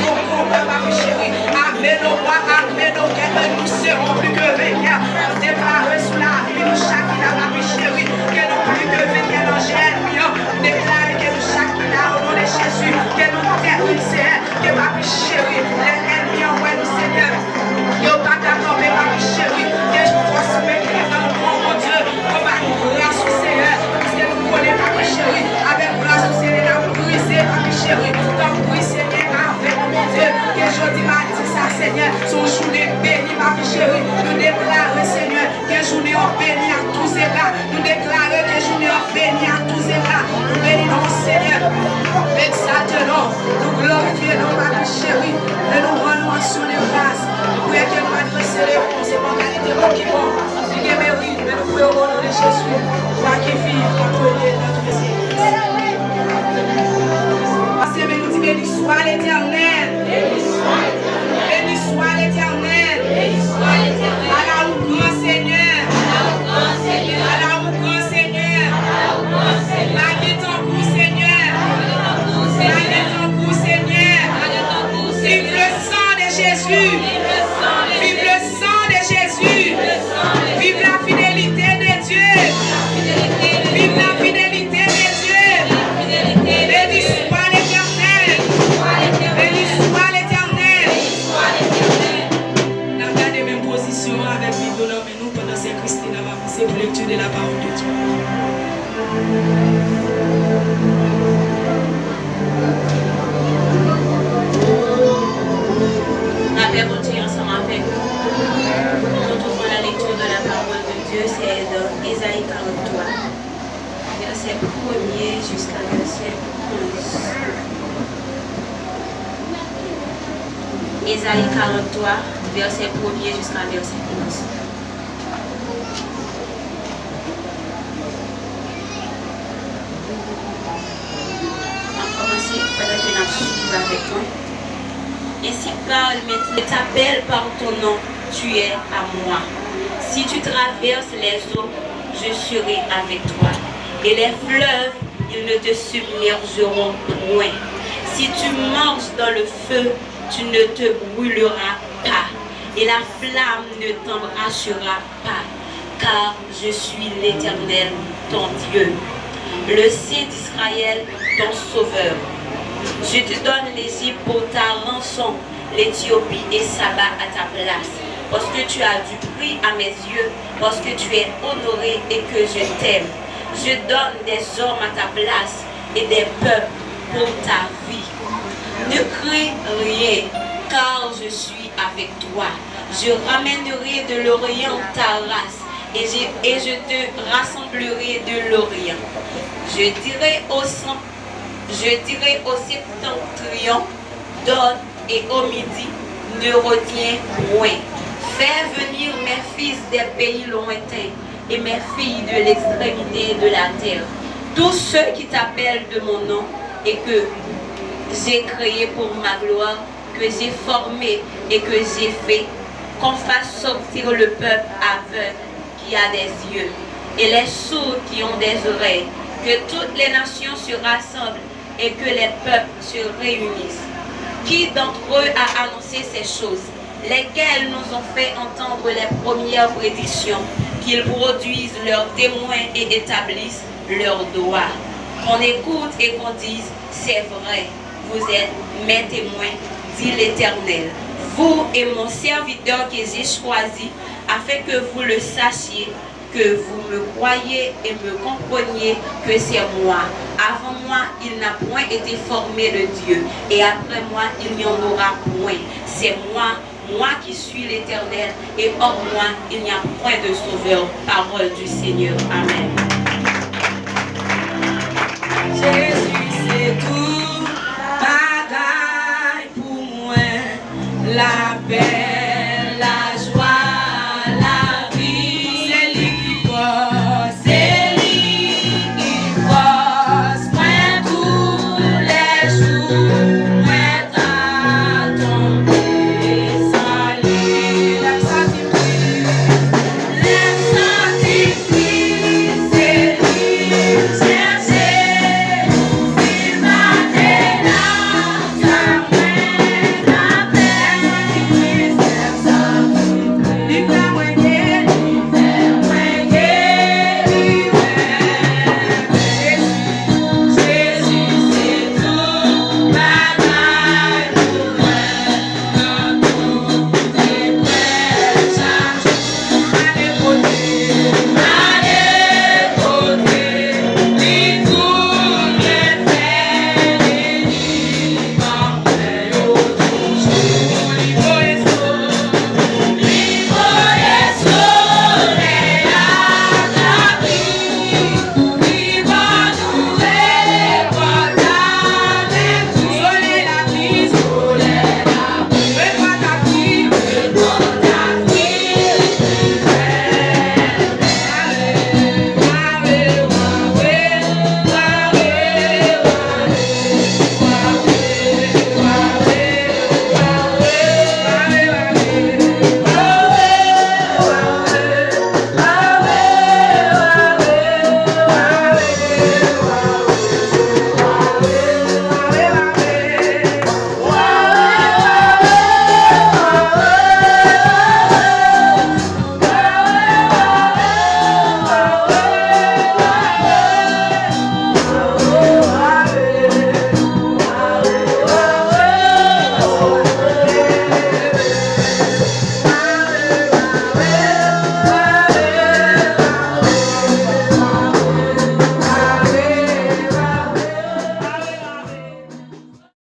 Ton combat, ma chérie. Armez nos bras, armez nos cœurs, nous serons plus que vainqueurs. Nous déclarons sous la vie, nous chacun, ma chérie, que nous plus que vainqueurs dans Jésus. Déclarez que nous chacun, au nom de Jésus, que nous terminons, que ma chérie, les ennemis envoient nous, Seigneur. Yo pas d'accord, mais ma chérie, que je force mes cœurs dans le nom, mon Dieu, comme à grâce au Seigneur, parce que nous connaissons ma chérie, avec grâce au Seigneur, nous brisons ma chérie, comme briser avec mon Dieu, que je dis ma dit ça, Seigneur, son journée bénie, ma chérie, nous déclarons, Seigneur, que journée en béni à tous égards, nous déclarons que journée en béni à tous égards, nous bénissons, Seigneur, exaltons, nous glorifions, ma chérie, et nous rendons action de grâce. Nous prions que nous adressions les fonds, c'est mon qualité qui vont. Nous mérite, mais nous prions au nom de Jésus. Toi qui vive, notre Dieu, notre Messie. Parce que nous disons, béni soit l'Éternel. Béni soit l'Éternel. À la ou grand Seigneur. À la ou grand Seigneur. Malgré ton coup, Seigneur. Malgré ton coup, Seigneur. Vive le sang de Jésus. Vive le sang de Jésus. Vive la fidélité de Dieu. Vive la fidélité de Dieu. Béni soit l'Éternel. Béni soit l'Éternel. Nous avons gardé même position avec Bible mais nous pendant ces Christine va passer pour lecture de la parole de Dieu. Nous continuons ensemble avec nous. Nous trouvons la lecture de la parole de Dieu, c'est dans Ésaïe 43, verset 1er jusqu'à verset 11. Ésaïe 43, verset 1er jusqu'à verset 11. On va commencer avec une action avec moi. Ainsi parle, mais je t'appelle par ton nom, tu es à moi. Si tu traverses les eaux, je serai avec toi. Et les fleuves, ils ne te submergeront point. Si tu marches dans le feu, tu ne te brûleras pas. Et la flamme ne t'embrassera pas. Car je suis l'Éternel, ton Dieu. Le Saint d'Israël, ton Sauveur. Je te donne l'Égypte pour ta rançon, l'Éthiopie et Saba à ta place. Parce que tu as du prix à mes yeux, parce que tu es honoré et que je t'aime. Je donne des hommes à ta place et des peuples pour ta vie. Ne crains rien, car je suis avec toi. Je ramènerai de l'Orient ta race et je te rassemblerai de l'Orient. Je dirai au septentrion, donne et au midi, ne retiens point. Fais venir mes fils des pays lointains et mes filles de l'extrémité de la terre. Tous ceux qui t'appellent de mon nom et que j'ai créé pour ma gloire, que j'ai formé et que j'ai fait, qu'on fasse sortir le peuple aveugle qui a des yeux et les sourds qui ont des oreilles, que toutes les nations se rassemblent et que les peuples se réunissent. Qui d'entre eux a annoncé ces choses, lesquelles nous ont fait entendre les premières prédictions, qu'ils produisent leurs témoins et établissent leurs doigts. Qu'on écoute et qu'on dise, c'est vrai, vous êtes mes témoins, dit l'Éternel. Vous et mon serviteur que j'ai choisi, afin que vous le sachiez, que vous me croyez et me compreniez que c'est moi. Avant moi, il n'a point été formé de Dieu, et après moi, il n'y en aura point. C'est moi qui suis l'Éternel, et hors moi, il n'y a point de sauveur. Parole du Seigneur. Amen. Jésus, c'est tout, bagaille pour moi, la paix.